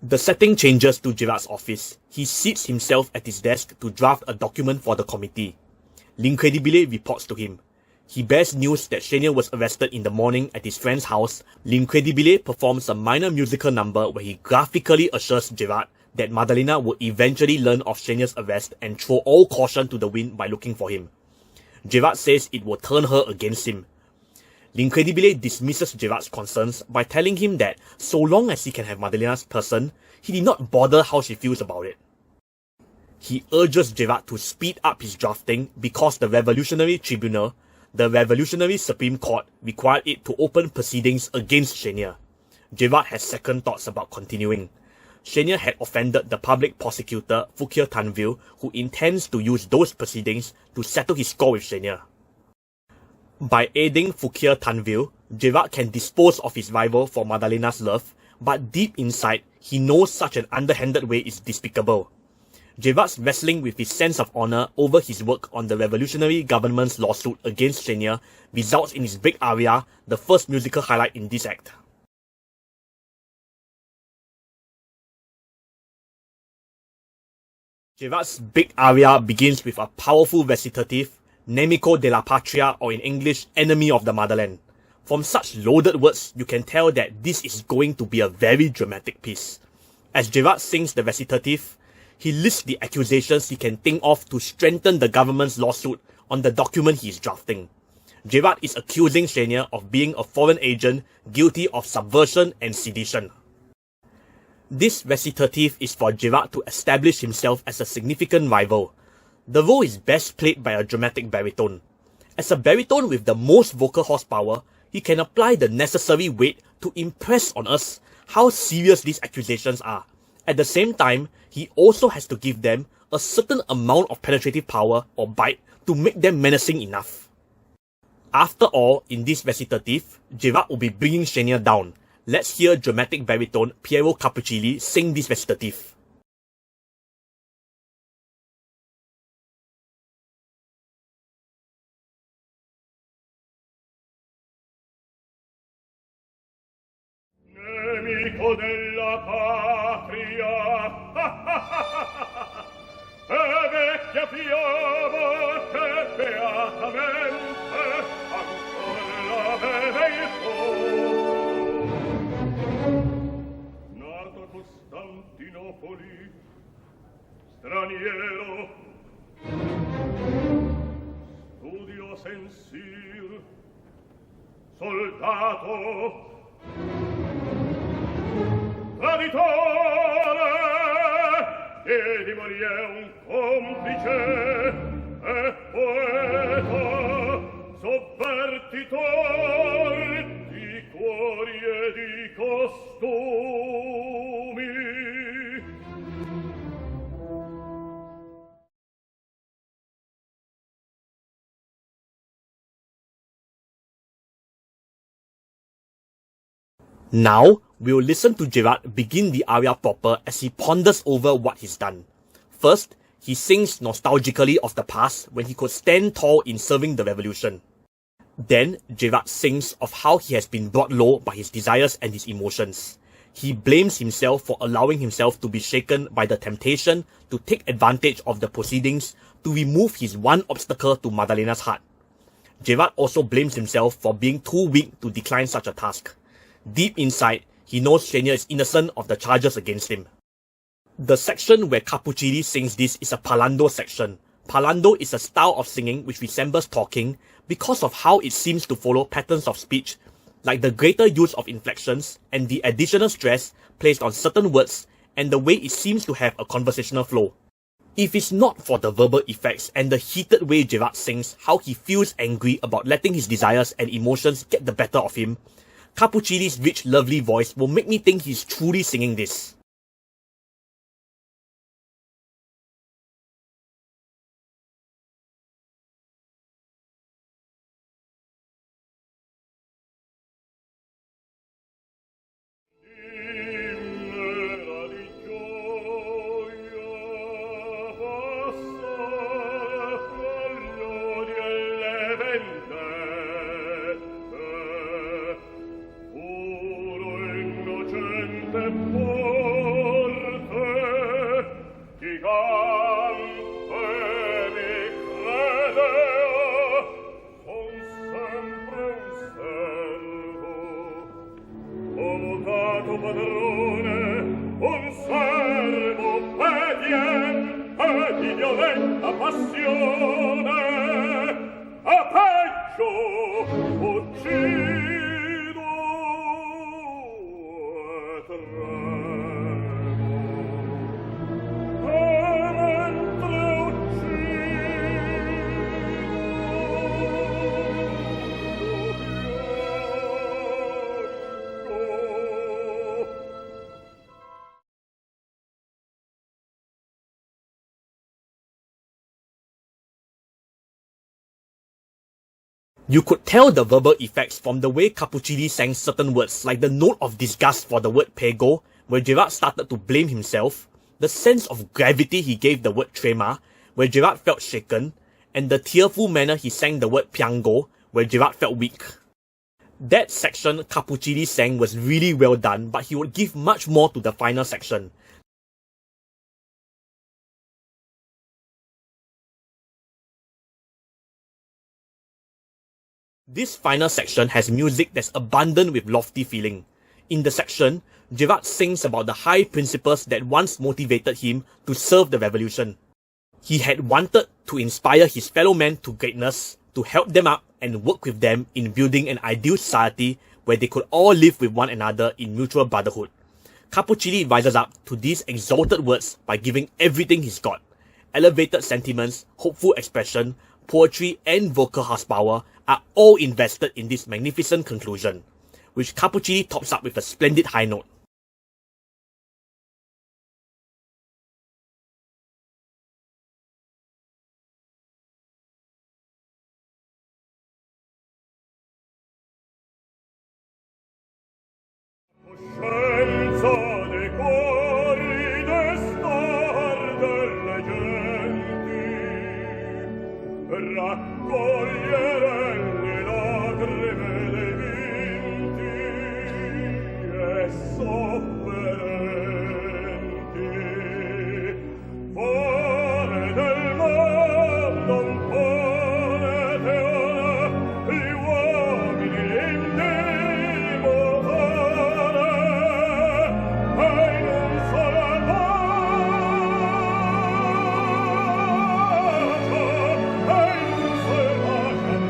The setting changes to Gérard's office. He seats himself at his desk to draft a document for the committee. L'Incredibile reports to him. He bears news that Chenier was arrested in the morning at his friend's house. L'Incredibile performs a minor musical number where he graphically assures Gérard that Madalena would eventually learn of Chenier's arrest and throw all caution to the wind by looking for him. Gérard says it will turn her against him. L'Incredibile dismisses Gérard's concerns by telling him that so long as he can have Madalena's person, he did not bother how she feels about it. He urges Gérard to speed up his drafting because the Revolutionary Tribunal, the Revolutionary Supreme Court, required it to open proceedings against Chenier. Gérard has second thoughts about continuing. Chenier had offended the public prosecutor Fouquier-Tinville, who intends to use those proceedings to settle his score with Chenier. By aiding Fouquier-Tinville, Gérard can dispose of his rival for Madalena's love, but deep inside, he knows such an underhanded way is despicable. Gérard's wrestling with his sense of honor over his work on the revolutionary government's lawsuit against Chenier results in his big aria, the first musical highlight in this act. Gérard's big aria begins with a powerful recitative, Nemico della Patria, or in English, Enemy of the Motherland. From such loaded words, you can tell that this is going to be a very dramatic piece. As Gérard sings the recitative, he lists the accusations he can think of to strengthen the government's lawsuit on the document he is drafting. Gérard is accusing Chenier of being a foreign agent guilty of subversion and sedition. This recitative is for Gérard to establish himself as a significant rival. The role is best played by a dramatic baritone. As a baritone with the most vocal horsepower, he can apply the necessary weight to impress on us how serious these accusations are. At the same time, he also has to give them a certain amount of penetrative power or bite to make them menacing enough. After all, in this recitative, Gérard will be bringing Chenier down. Let's hear dramatic baritone Piero Capuccilli sing this recitative. Nemico della Patria, e vecchia fiaba che beatamente ancora la beve il suo. Nato a Costantinopoli, straniero, studio a Saint-Cyr, soldato, traditore, e di morire un complice e poeta, sovvertitor di cuori e di costumi. Now, we'll listen to Gérard begin the aria proper as he ponders over what he's done. First, he sings nostalgically of the past when he could stand tall in serving the revolution. Then, Gérard sings of how he has been brought low by his desires and his emotions. He blames himself for allowing himself to be shaken by the temptation to take advantage of the proceedings to remove his one obstacle to Madalena's heart. Gérard also blames himself for being too weak to decline such a task. Deep inside, he knows Chenier is innocent of the charges against him. The section where Capuccilli sings this is a parlando section. Parlando is a style of singing which resembles talking because of how it seems to follow patterns of speech, like the greater use of inflections and the additional stress placed on certain words and the way it seems to have a conversational flow. If it's not for the verbal effects and the heated way Gérard sings how he feels angry about letting his desires and emotions get the better of him, Capuccilli's rich, lovely voice will make me think he's truly singing this. Puro innocente un servo obedient e di violenta passione a peggio uccido e tremo e mentre You could tell the verbal effects from the way Cappuccini sang certain words like the note of disgust for the word pego, where Gérard started to blame himself, the sense of gravity he gave the word trema, where Gérard felt shaken, and the tearful manner he sang the word piango, where Gérard felt weak. That section Cappuccini sang was really well done, but he would give much more to the final section. This final section has music that's abundant with lofty feeling. In the section, Gérard sings about the high principles that once motivated him to serve the revolution. He had wanted to inspire his fellow men to greatness, to help them up and work with them in building an ideal society where they could all live with one another in mutual brotherhood. Cappuccini rises up to these exalted words by giving everything he's got. Elevated sentiments, hopeful expression, poetry and vocal horsepower are all invested in this magnificent conclusion, which Cappuccini tops up with a splendid high note. Scienza dei cuori destar delle genti, raccogliere le lacrime dei vinti e sofferenti, fare del mondo un pane teona, gli uomini l'indemotare, e in un solo bacio, e in un solo abbraccio,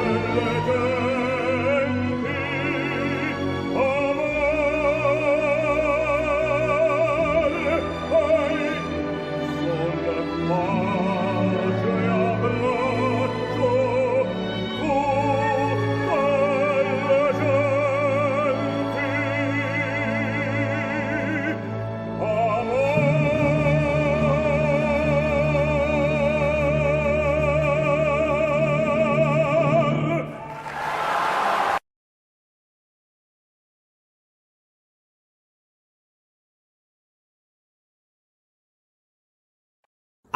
tutte le genti amare, e in un solo bacio e abbraccio,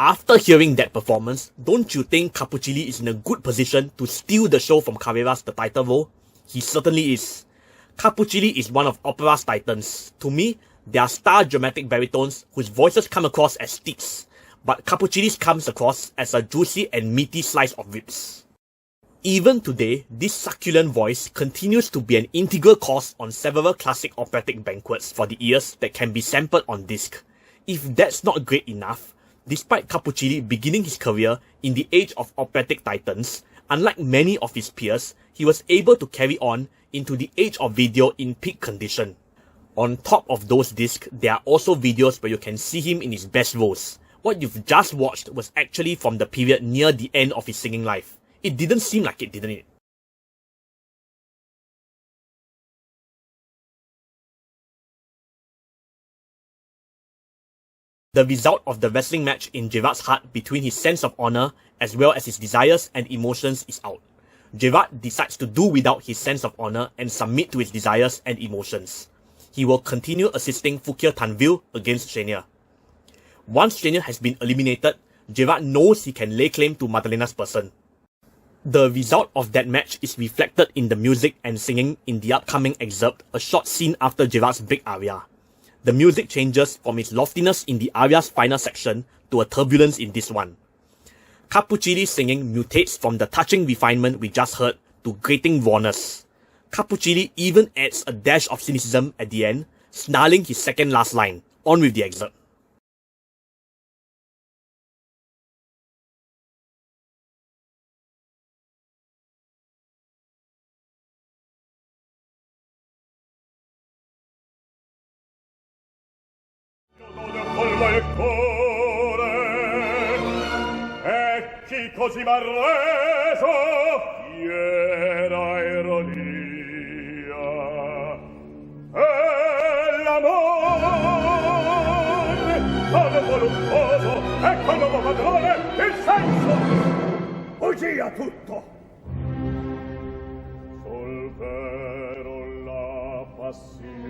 After hearing that performance, don't you think Cappuccini is in a good position to steal the show from Carrera's the title role? He certainly is. Cappuccini is one of opera's titans. To me, they are star dramatic baritones whose voices come across as sticks, but Cappuccini's comes across as a juicy and meaty slice of ribs. Even today, this succulent voice continues to be an integral course on several classic operatic banquets for the ears that can be sampled on disc. If that's not great enough, despite Cappuccini beginning his career in the age of operatic titans, unlike many of his peers, he was able to carry on into the age of video in peak condition. On top of those discs, there are also videos where you can see him in his best roles. What you've just watched was actually from the period near the end of his singing life. It didn't seem like it, didn't it? The result of the wrestling match in Gérard's heart between his sense of honor as well as his desires and emotions is out. Gérard decides to do without his sense of honor and submit to his desires and emotions. He will continue assisting Fouquier Tinville against Chenier. Once Chenier has been eliminated, Gérard knows he can lay claim to Madalena's person. The result of that match is reflected in the music and singing in the upcoming excerpt, a short scene after Gérard's big aria. The music changes from its loftiness in the aria's final section to a turbulence in this one. Cappuccini's singing mutates from the touching refinement we just heard to grating rawness. Cappuccini even adds a dash of cynicism at the end, snarling his second last line, on with the excerpt. il cuore e chi così m'ha reso fiera ironia e l'amore come voluttoso e col nuovo padrone il senso fuggì a tutto sul vero la passione